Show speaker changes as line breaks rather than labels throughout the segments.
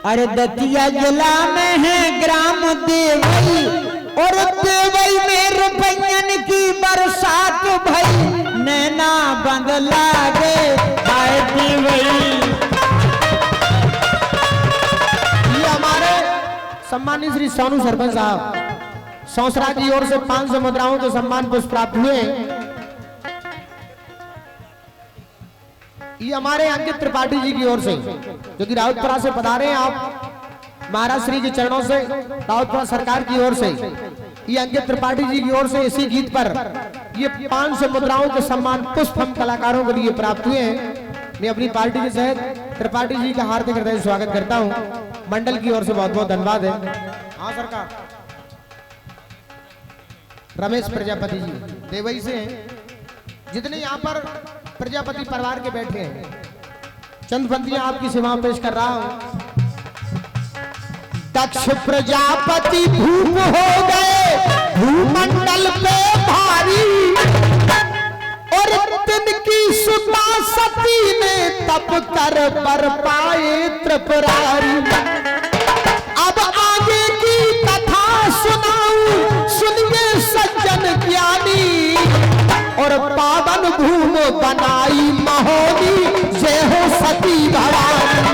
अरे दतिया जिला में है ग्राम देवई और देवई में रुपयन की बरसात भई नैना बंद लागे आए देवई।
ये हमारे सम्मानित श्री सोनू सरपंच साहब सौसरा की ओर से 500 मुद्राओं के सम्मान पुष्प प्राप्त हुए। ये हमारे अंकित त्रिपाठी जी की ओर से जो कि राउतपुरा से पधारे हैं। आप महाराज श्री के चरणों से राउतपुरा सरकार की ओर से ये अंकित त्रिपाठी जी की ओर से इसी गीत पर ये 500 मुद्राओं के सम्मान पुष्प हम कलाकारों के लिए प्राप्त हुए हैं। मैं अपनी पार्टी के सहित त्रिपाठी जी का हार्दिक हृदय स्वागत करता हूं। मंडल की ओर से बहुत बहुत धन्यवाद है। हाँ सरकार रमेश प्रजापति जी देवई से जितने यहाँ पर प्रजापति परिवार के बैठे हैं चंद पंक्तियां आपकी सेवा पेश कर रहा हूं। दक्ष प्रजापति धूप हो गए भूमंडल पे भारी और तिनकी सुता सती ने तप कर पर पाए त्रिपुरारी। अब आगे की कथा सुनाऊं सुनिए सज्जन ज्ञानी और पावन भूम बनाई महोनी जय हो सती भवानी।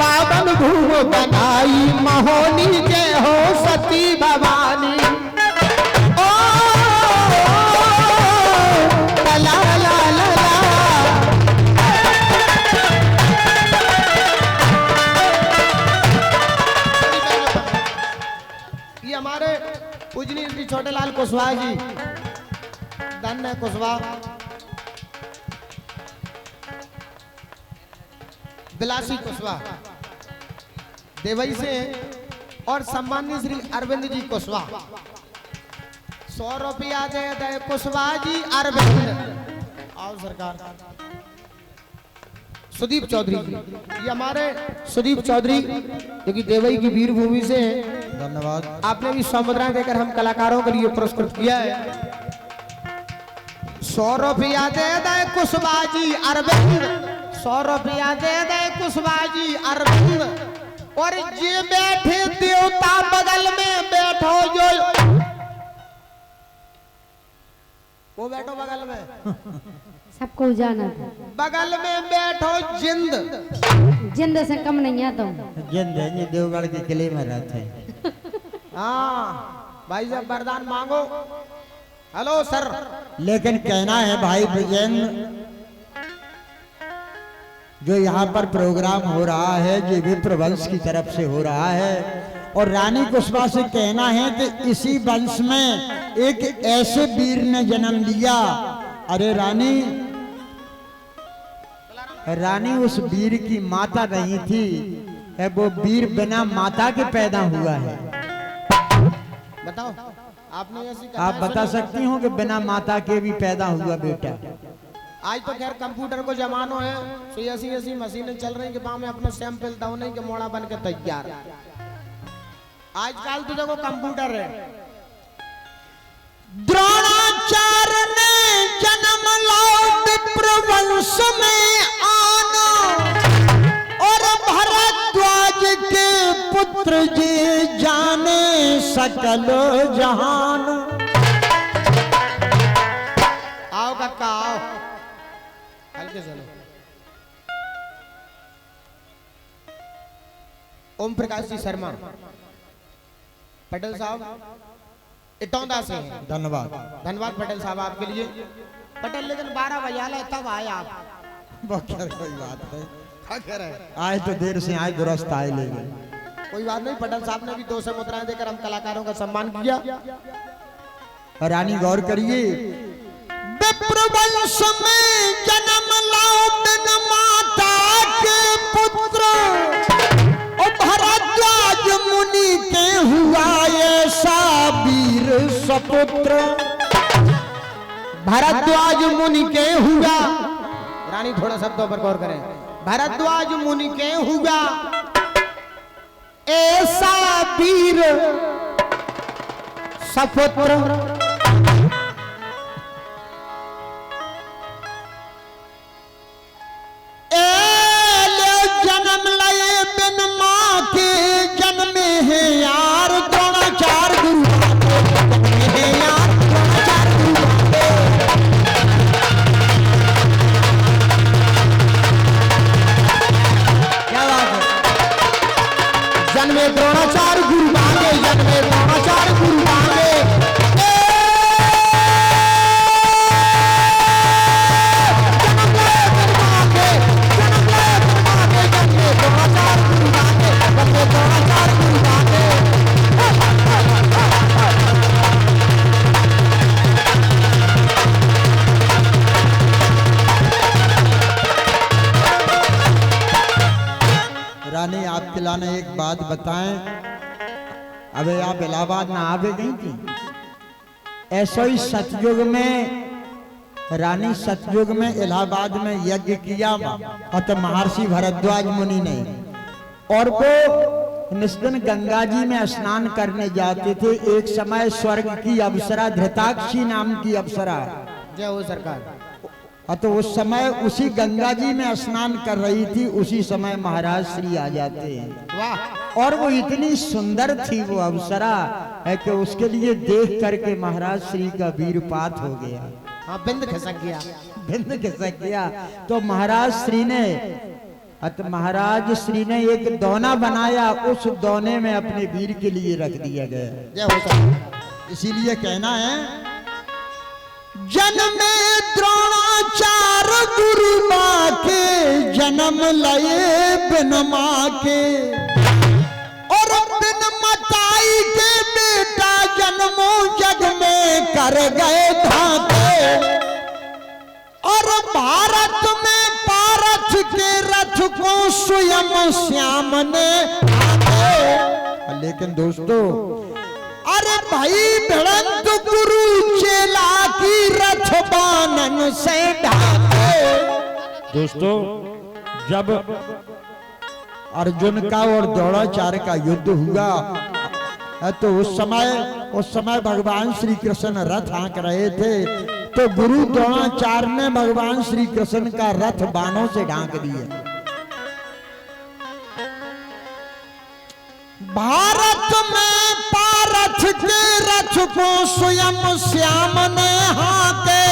पावन भूम बनाई महोनी जय हो सती भवानी। पूजनीय श्री छोटेलाल कुशवाहा जी धन्य कुशवाहा बिलासी कुशवाहा देवई से और सम्मानित श्री अरविंद जी कुशवाहा 100 रुपया दे दे कुशवाहा जी अरविंद। आओ सरकार सुदीप चौधरी जी ये हमारे सुदीप चौधरी जो कि देवई की वीर भूमि से हैं।
धन्यवाद।
आपने भी 100 मुद्राएं देकर हम कलाकारों के लिए पुरस्कृत किया है। 100 रुपया दे दे कुशवाहा जी अरविंद 100 रुपया दे दे कुशवाहा जी अरविंद। और ये बैठे देवता बगल में बैठो जो वो बैठो बगल में
सबको जाना था
बगल में बैठो जिंद
जिंद से कम नहीं आता
जिंद है देवगढ़ के किले में रहते हैं।
हाँ भाई जब वरदान मांगो। हेलो सर
लेकिन कहना है भाई विजेंद्र जो यहाँ पर प्रोग्राम हो रहा है ये विप्र वंश की तरफ से हो रहा है और रानी कुशवाहा से कहना है कि इसी वंश में एक ऐसे वीर ने जन्म लिया। अरे रानी उस वीर की माता नहीं थी वो वीर बिना माता के पैदा हुआ है।
बताओ आपने ऐसी
आप बता सकती हो कि बिना माता के भी पैदा हुआ बेटा।
आज तो खैर कंप्यूटर को जमानो है तो ऐसी मशीनें चल रही कि में अपना सैंपल दौने के मोड़ा बन के तैयार। आजकल तो देखो कंप्यूटर है।
द्रोणाचार्य ने जन्म लो विप्र वंश में आना और भरद्वाज के पुत्र जी जाने सकल जहान।
आओ काका आओ हल्के चलो। ओम प्रकाश जी शर्मा पटेल साहब इटौंदा से हैं।
धन्यवाद।
धन्यवाद पटेल साहब आपके लिए। पटेल लेकिन 12 बजे आए तब आए आप।
कोई बात नहीं
क्या कह रहे हैं?
आए तो देर से आए दुरुस्त आए ले गए।
कोई बात नहीं। पटेल साहब ने भी 200 मुद्राएं देकर हम कलाकारों का सम्मान किया।
रानी गौर करिए विप्र वंश में जन्म लो बिन माता के पुत्र और भरद्वाज मुनि के हुआ ऐसा वीर सपुत्र। भरद्वाज मुनि के हुआ रानी थोड़ा शब्दों पर गौर करें।
भरद्वाज मुनि के हुआ
ऐसा वीर सपुत्र जन्म लए बिन माँ के जन्मे है यार द्रोणाचार्य गुरु है यार द्रोणाचार्य क्या बात है। जन्मे द्रोणाचार्य गुरु मांगे जन्मे द्रोणाचार्य गुरु मांगे
रानी आप खिलाने एक बात बताएं, अबे आप इलाहाबाद ना आवे गई थी।
ऐसा ही सतयुग में रानी सतयुग में इलाहाबाद में यज्ञ किया और तो महर्षि भरद्वाज मुनि ने, और वो निस्दिन गंगा जी में स्नान करने जाते थे। एक समय स्वर्ग की अप्सरा धृताक्षी नाम की अप्सरा,
जय हो सरकार,
तो उस समय उसी गंगा जी में स्नान कर रही थी। उसी समय महाराज श्री आ जाते हैं।
वाह,
और वो इतनी सुंदर थी वो अप्सरा है कि उसके लिए देख करके महाराज श्री का वीरपात हो गया।
हाँ, बिंद खिसक गया,
बिंद खिसक गया। तो महाराज श्री ने एक दोना बनाया, उस दोने में अपने वीर के लिए रख दिया गया।
जय हो सरकार।
इसीलिए कहना है
जन्मे द्रोणाचार्य गुरु माँ के जन्म लए बिन माँ के, और बिन मताई के बेटा जन्मो जग में कर गए धाके। और भारत में पारथ के रथ को स्वयं श्याम ने आके।
लेकिन दोस्तों,
अरे भाई भिड़ंत गुरु चेला की रथ बानन से ढाके।
दोस्तों जब अर्जुन का और द्रोणाचार्य का युद्ध हुआ तो उस समय भगवान श्री कृष्ण रथ हाँक रहे थे। तो गुरु द्रोणाचार्य ने भगवान श्री कृष्ण का रथ बाणों से ढांक दिया।
भारत में पारथ के रथ को स्वयं श्याम ने हाके।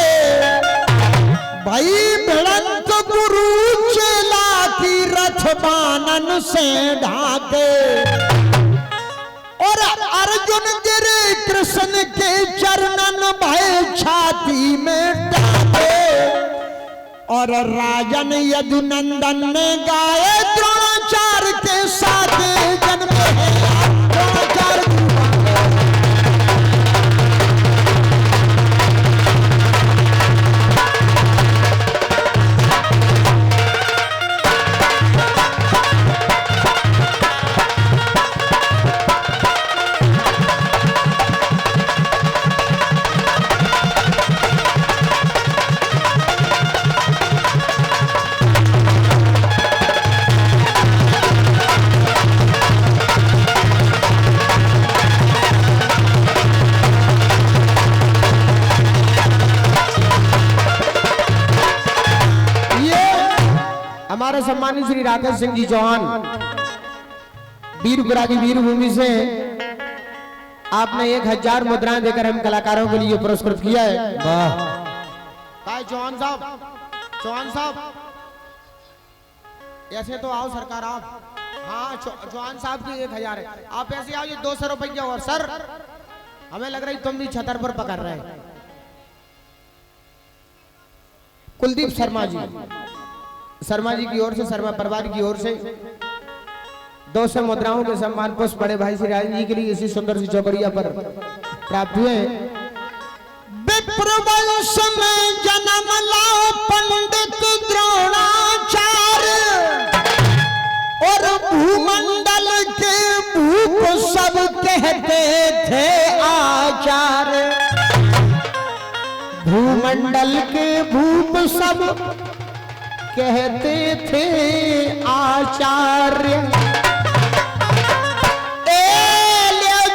भाई भिड़ंत गुरु चेला की रथ बानन से ढाके। और अर्जुन गिरे कृष्ण के चरणन भय छाती में डाले। और राजन यदुनंदन ने गाए द्रोणाचार्य के साथ जन्म है द्रोणाचार्य।
हमारे सम्मानित श्री राकेश सिंह जी चौहान वीरपुरा की वीरभूमि से आपने 1000 मुद्राएं देकर हम कलाकारों के लिए पुरस्कृत किया है। वाह चौहान साहब ऐसे तो आओ सरकार आप। हाँ चौहान साहब की 1000 है, आप ऐसे आओ। ये 200 रुपया और सर हमें लग रही तुम भी छतर पर पकड़ रहे। कुलदीप शर्मा जी की ओर से, शर्मा परिवार की ओर से 200 मुद्राओं के सम्मान पुष्प बड़े भाई श्री राजन जी के लिए इसी सुंदर सी चौकड़िया पर प्राप्त हुए।
विप्रवंश में जन्म लाओ पंडित द्रोणाचार्य। और भूमंडल के भूप सब कहते थे आचार्य। भूमंडल के भूप सब
कहते थे आचार्य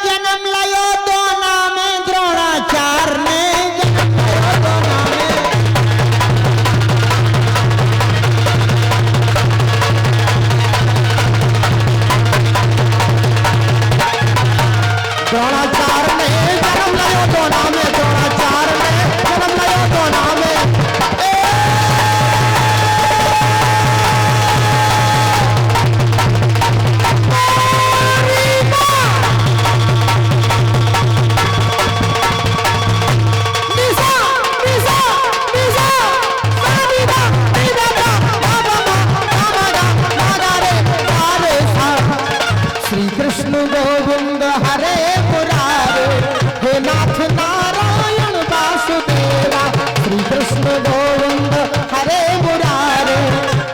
जन्म लयो दोना में द्रोणाचार्य ने जन्म लयो दोना में।
द्रोणाचार्य ने जन्म लयो दोना में, द्रोणाचार्य ने जन्म लयो दोना में। श्री कृष्ण गोविंद हरे मुरारे, हे नाथ नारायण वासुदेवा। श्री कृष्ण गोविंद हरे मुरारे,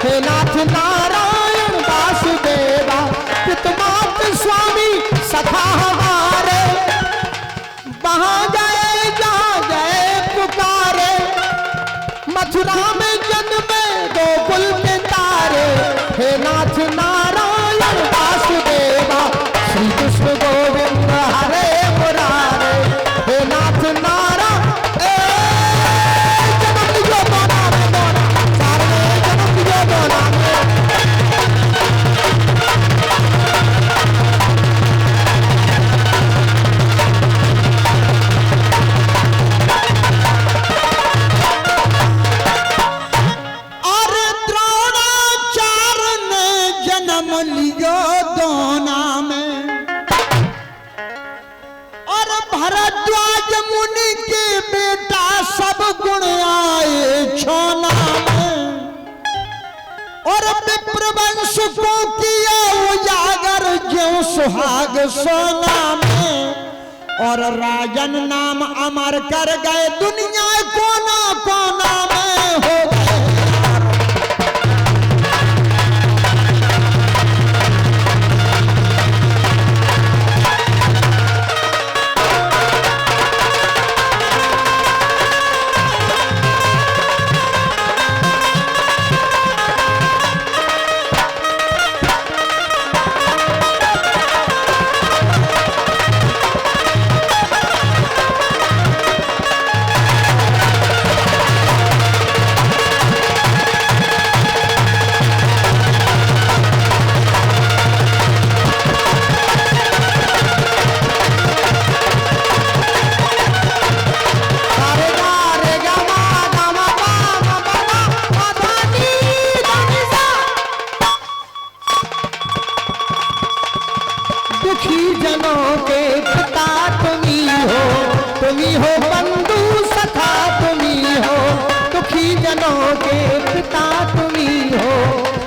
हे नाथ नारायण वासुदेवा। पितमात स्वामी सखा हमारे, वहाँ गए जहाँ गए पुकारे। मथुरा में जन्मे गोकुल के तारे, हे नाथ नारायण वासुदेवा। श्री कृष्ण गोविंद हरे मुरारे, हे नाथ नारायण। जन्म लियो दोना में, दोना चार में, जन्म लियो दोना में।
और द्रोणाचार्य ने जन्म लियो दोना में, और भरद्वाज मुनि के बेटा सब गुण आए छोना में। और विप्रवंश को किया उजागर ज्यों सुहाग सोना में। और राजन नाम अमर कर गए दुनिया कोना कोना में हो गए।
दुखी जनों के पिता तुम्ही हो, तुम्ही हो बंधु सखा तुम्ही हो। दुखी जनों के पिता तुम्ही हो,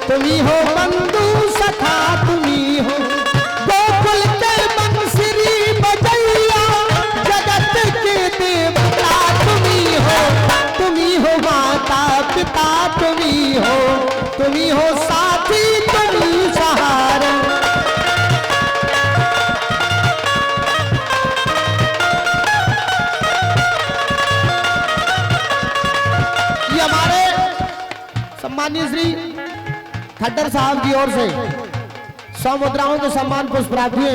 तुम्ही हो बंधु सखा तुम्ही हो। गोकुल के बंसुरी बजैया, जगत के देवता तुम्ही हो। तुम्ही हो माता पिता तुम्ही हो, तुम्ही हो साथी तुम्ही सहारा। हमारे सम्मानीय श्री खट्टर साहब की ओर से 100 मुद्राओं के सम्मान पुष्प प्राप्त हुए।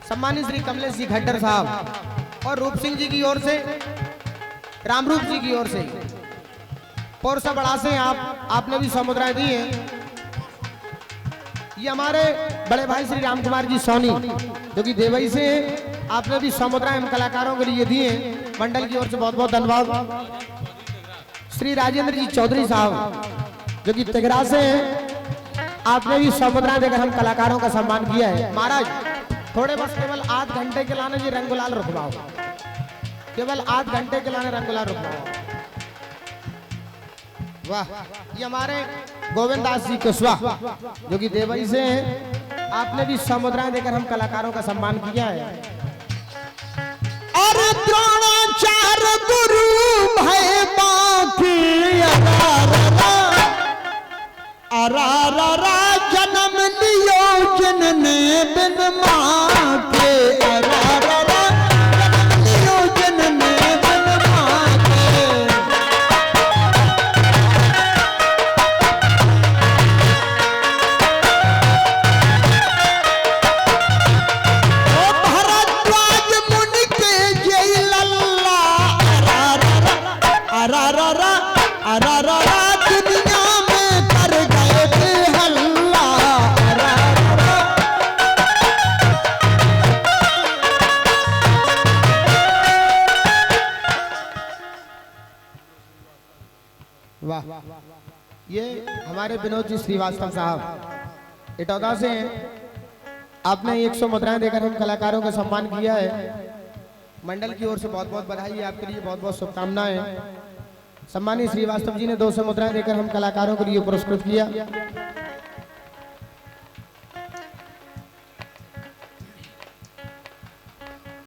सम्मानीय श्री कमलेश जी खट्टर साहब और रूप सिंह जी की ओर से, रामरूप जी की ओर से पोरसा बड़ा से आपने भी 100 मुद्राएं दी हैं। ये हमारे बड़े भाई श्री राम कुमार जी सोनी जो कि देवई से हैं, आपने भी 100 मुद्राएं हम कलाकारों के लिए दी हैं। मंडल की ओर से बहुत बहुत धन्यवाद। श्री राजेंद्र जी चौधरी साहब जो कि तिगरा से हैं, आपने भी 100 मुद्राएं देकर हम कलाकारों का सम्मान किया है। महाराज थोड़े बस केवल आध घंटे के लाने जी रंगुलाल रुकवाओ, केवल आध घंटे के लाने रंगुलाल रुकवाओ। वाह, ये हमारे गोविंद दास जी कुशवाहा जो कि देवई से हैं, आपने भी 100 मुद्राएं देकर हम कलाकारों का सम्मान किया है।
और द्रोणाचार्य गुरु भय बाकी अरारा जन्म लियो जनने बिन मां के। अरारा जन्म लियो जनने बिन मां के।
अरा रा रा दुनिया में कर गए थे हल्ला, अरा रा रा।
वाह, ये हमारे विनोद जी श्रीवास्तव साहब इटौदा से हैं। आपने 100 मुद्राएं देकर हम कलाकारों का सम्मान किया है। मंडल की ओर से बहुत बहुत बधाई है, आपके लिए बहुत बहुत शुभकामनाएं। सम्मानित श्रीवास्तव जी ने 200 मुद्राएं देकर हम कलाकारों के लिए पुरस्कृत किया।